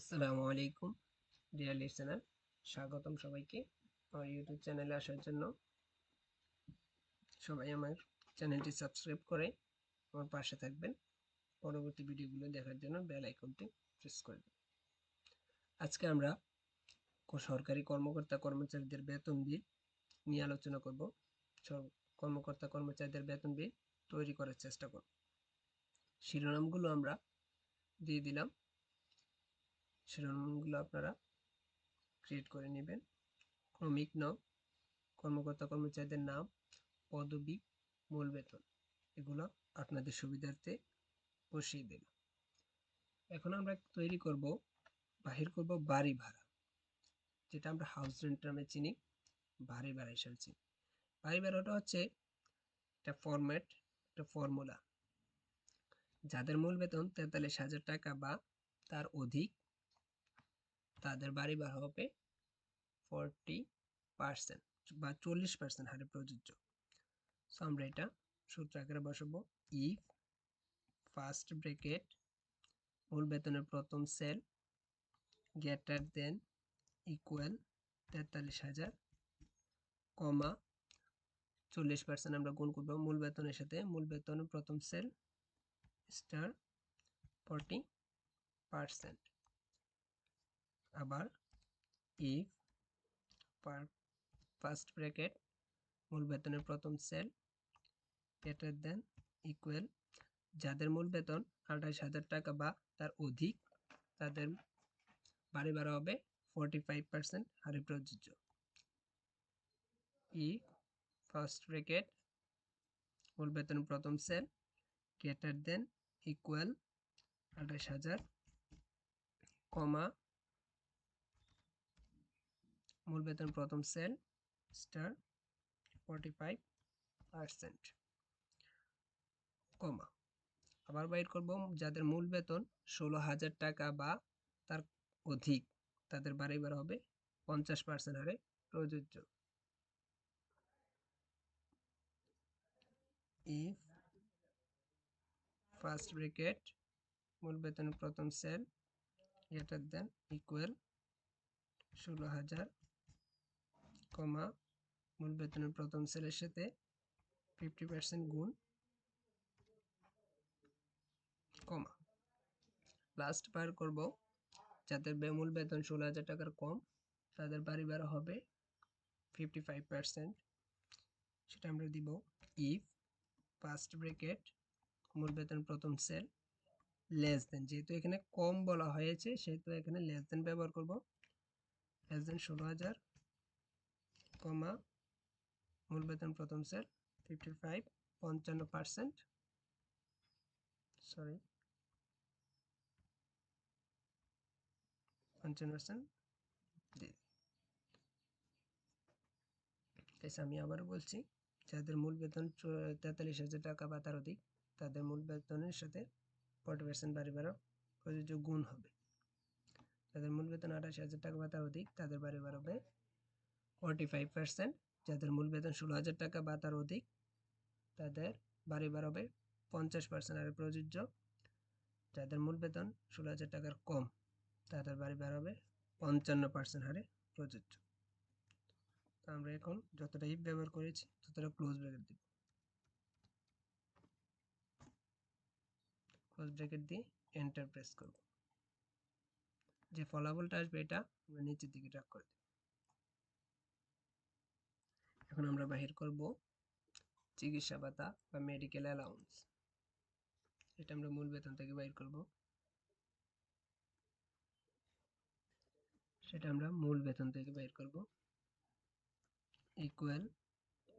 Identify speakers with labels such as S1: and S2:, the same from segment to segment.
S1: আসসালামু আলাইকুম deer listener, স্বাগতম সবাইকে আমার ইউটিউব চ্যানেলে আসার জন্য। সবাই আমার চ্যানেলটি সাবস্ক্রাইব করে আমার পাশে থাকবেন। পরবর্তী ভিডিওগুলো দেখার জন্য বেল আইকনটি প্রেস করে দেবেন। আজকে আমরা সরকারি কর্মকর্তা কর্মচারীদের বেতন বিল নিয়ে আলোচনা করব। কর্মকর্তা কর্মচারীদের বেতন বিল তৈরি করার চেষ্টা করব। শিরোনামগুলো আমরা দিয়ে দিলাম, শিরোনামগুলো আপনারা ক্রিয়েট করে নেবেন। ক্রমিক নাম, কর্মকর্তা কর্মচারীদের নাম, পদবি, মূল বেতন, এগুলো আপনাদের সুবিধার্থে বসিয়ে দিলাম। এখন আমরা তৈরি করব, বাহির করব বাড়ি ভাড়া, যেটা আমরা হাউস রেন্ট নামে চিনি, বাড়ি ভাড়া হিসাবে চিনি। বাড়ি ভাড়াটা হচ্ছে একটা ফরম্যাট, একটা ফর্মুলা। যাদের মূল বেতন 43,000 টাকা বা তার অধিক, তাদের বাড়ি ভাড়া হবে 40% বা 40% হারে প্রযোজ্য। সো আমরা এটা সূত্র আকারে বসাবো। ইফ ফার্স্ট ব্র্যাকেট মূল বেতনের প্রথম সেল গ্রেটার দেন ইকুয়াল 43,000 কমা 40% আমরা গুণ করবো মূল বেতনের সাথে, মূল বেতনের প্রথম সেল স্টার 40%। আবার ইফ ফার্স্ট ব্র্যাকেট মূল বেতনের প্রথম সেল গ্রেটার দেন ইকুয়াল, যাদের মূল বেতন 28,000 টাকা বা তার অধিক, তাদের বাড়ি ভাড়া হবে 45% হারে প্রযোজ্য। ইফ ফার্স্ট ব্র্যাকেট মূল বেতনের প্রথম সেল গ্রেটার দেন ইকুয়াল 28,000 কমা মূল বেতন প্রথম সেল স্টার 45% কমা, আবার বাইর করব যাদের মূল বেতন 16,000 টাকা বা তার অধিক, তাদের বাড়ি ভাড়া হবে 50% হারে প্রযোজ্য। ইফ ফার্স্ট ব্র্যাকেট মূল বেতনের প্রথম সেল গ্রেটার দেন ইকুয়াল 16,000 কমা মূল বেতনের প্রথম সেলের সাথে 50% গুণ কমা, লাস্ট বার করব যাদের মূল বেতন 16,000 টাকার কম, তাদের বাড়ি ভাড়া হবে 55%, সেটা আমরা দিব। ইফ ফার্স্ট ব্র্যাকেট মূল বেতন প্রথম সেল লেস দেন, যেহেতু এখানে কম বলা হয়েছে সেহেতু এখানে লেস দেন ব্যবহার করব, লেস দেন 16,000 কমা মূল বেতন প্রথম সেল 55% সরি 55% দিয়ে। আমি আবারও বলছি, যাদের মূল বেতন 43,000 টাকা বা তার অধিক, তাদের মূল বেতনের সাথে 40% বাড়ি ভাড়া প্রযোজ্য গুণ হবে। যাদের মূল বেতন 28,000 টাকা বা তার অধিক, তাদের বাড়ি ভাড়া হবে 45%। যাদের মূল বেতন 16,000 টাকা বা তার অধিক, তাদের বাড়ি ভাড়া হবে 50% হারে প্রযোজ্য। যাদের মূল বেতন 16,000 টাকার কম, তাদের বাড়ি ভাড়া হবে 55% হারে প্রযোজ্য। তো আমরা এখন যতটা ইফ ব্যবহার করেছি ততটা ক্লোজ ব্র্যাকেট দিব। ক্লোজ ব্র্যাকেট দিয়ে এন্টার প্রেস করব। যে ফলাফলটা আসবে এটা আমরা নিচের দিকে ড্র্যাগ করে দেব। এখন আমরা বাহির করব চিকিৎসা ভাতা বা মেডিকেল অ্যালাউন্স, এটা আমরা মূল বেতন থেকে বাইর করব, সেটা আমরা মূল বেতন থেকে বাইর করব। ইকুয়াল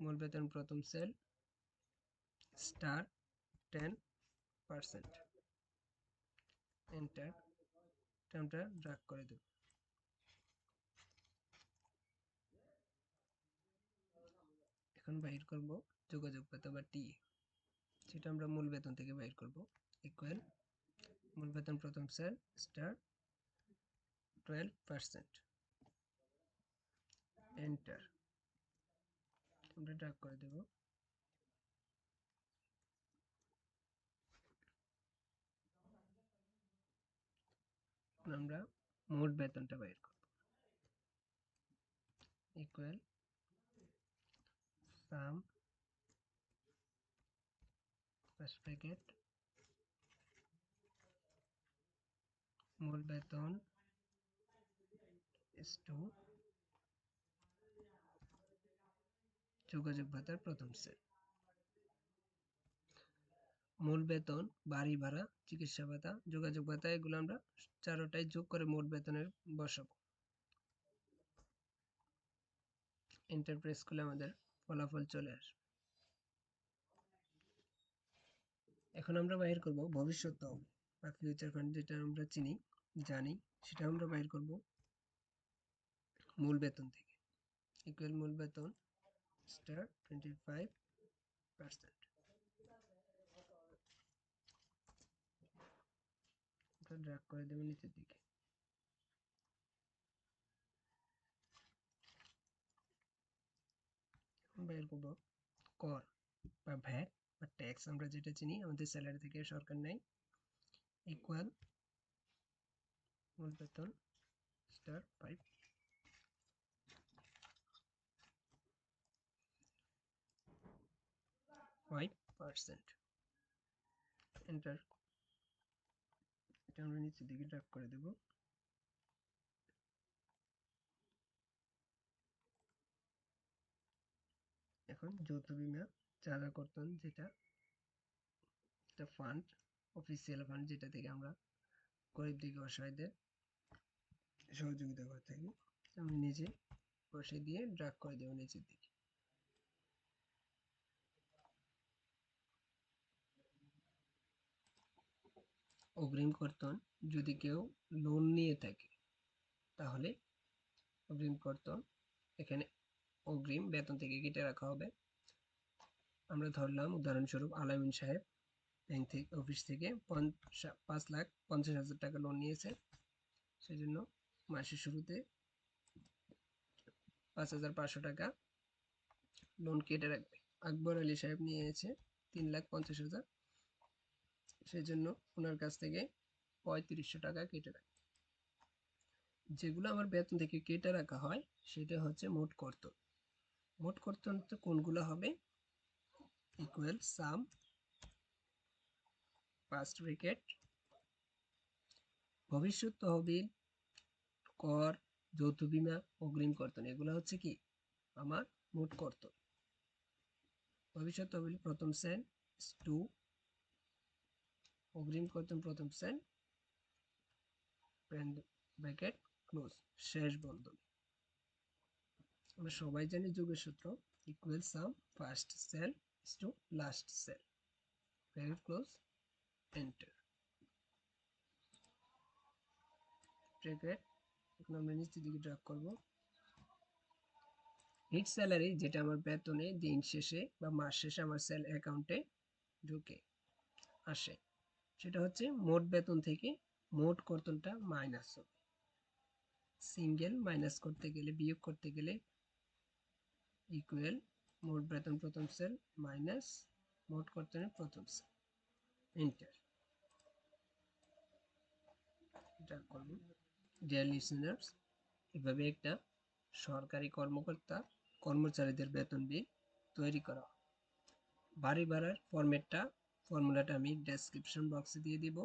S1: মূল বেতন প্রথম সেল স্টার 10%, এন্টার, আমরা ড্র্যাগ করে দেব। এখন বাইর করব যোগাযোগ ভাতা বা টি, সেটা আমরা মূল বেতন থেকে বাইর করব। ইকুয়াল মূল বেতন প্রথম সেল স্টার 12%, এন্টার, আমরা ড্র্যাগ করে দেব। আমরা মোট বেতনটা বের করব ইকুয়াল সাম ফার্স্ট ব্র্যাকেট মোট বেতন ইস টু যোগাযোগ ভাতার প্রথম সেল। মূল বেতন, বাড়ি ভাড়া, চিকিৎসা ভাতা, যোগাযোগ ভাতা এগুলো আমরা চারোটাই যোগ করে মোট বেতনের বসাবো। এন্টার প্রেস করলে আমাদের ফলাফল চলে আসবে। এখন আমরা বাইর করব ভবিষ্যৎ তহবিল বা ফিউচার ফান্ড, যেটা আমরা জানি সেটা আমরা বাইর করব মূল বেতন থেকে। ইকুয়াল মূল বেতন স্টার 25%। ড্র্যাগ করে দেব নিচের দিকে। বের করব কর বা ভ্যাট বা ট্যাক্স, আমরা যেটা চিনি আমাদের স্যালারি থেকে সরকার নেয়, ইকুয়াল মূল বেতন স্টার 5%। এন্টার। এটা আমরা নিচের দিকে ড্র্যাগ করে দেব। এখন যৌথ বিমা চাঁদা কর্তন, যেটা একটা ফান্ড, অফিসিয়াল ফান্ড, যেটা থেকে আমরা গরিব দিকে অসহায়দের সহযোগিতা করে থাকি, আমি নিজে বসে দিয়ে ড্র্যাগ করে দেব নিচের দিকে। অগ্রিম কর্তন, যদি কেউ লোন নিয়ে থাকে তাহলে অগ্রিম কর্তন এখানে অগ্রিম বেতন থেকে কেটে রাখা হবে। আমরা ধরলাম উদাহরণস্বরূপ আলামিন সাহেব ব্যাংক থেকে, অফিস থেকে 5,50,000 টাকা লোন নিয়েছে, সেজন্য মাসের শুরুতে 5,500 টাকা লোন কেটে রাখবে। আকবর আলী সাহেব নিয়েছে 3,50,000, সেজন্য ওনার কাছ থেকে 3500 টাকা কেটে রাখবে। যেগুলো আমার বেতন থেকে কেটে রাখা হয় সেটা হচ্ছে মোট কর্তন। মোট কর্তন তো কোনগুলো হবে? ইকুয়াল সাম ফার্স্ট ব্র্যাকেট ভবিষ্যৎ তহবিল, কর, যৌথ বিমা, অগ্রিম কর্তন, এগুলো হচ্ছে কি আমার মোট কর্তন। ভবিষ্যৎ তহবিল প্রথম সেল 2, অগ্রিম কর্তন প্রথম সেল ব্র্যাকেট ক্লোজ, শেষ বন্ধনী। আমরা সবাই জানি যোগের সূত্র, equal sum first cell to last cell, bracket close, enter. Bracket এখন আমরা নিচের দিকে ড্র্যাগ করব। হিট স্যালারি, যেটা আমার বেতনে দিন শেষে বা মাস শেষে আমার সেল অ্যাকাউন্টে ঢুকে আসে, সেটা হচ্ছে মোট বেতন থেকে মোট কর্তনটা মাইনাস হবে। সিঙ্গেল মাইনাস করতে গেলে, বিয়োগ করতে গেলে ইকুয়াল মোট বেতন প্রথম সেল মাইনাস মোট কর্তনের প্রথম সেল, এন্টার। এটা করব। ডিয়ার লিসেনার্স, এভাবে একটা সরকারি কর্মচারীদের বেতন বিল তৈরি করা। বাড়ি ভাড়ার ফর্মুলাটা আমি ডেসক্রিপশন বক্সে দিয়ে দিব।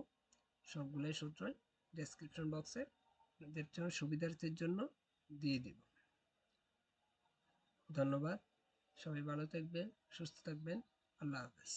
S1: সবগুলোই সূত্রই ডেসক্রিপশন বক্সে আপনাদের সুবিধার্থের জন্য দিয়ে দিব। ধন্যবাদ। সবাই ভালো থাকবেন, সুস্থ থাকবেন। আল্লাহ হাফেজ।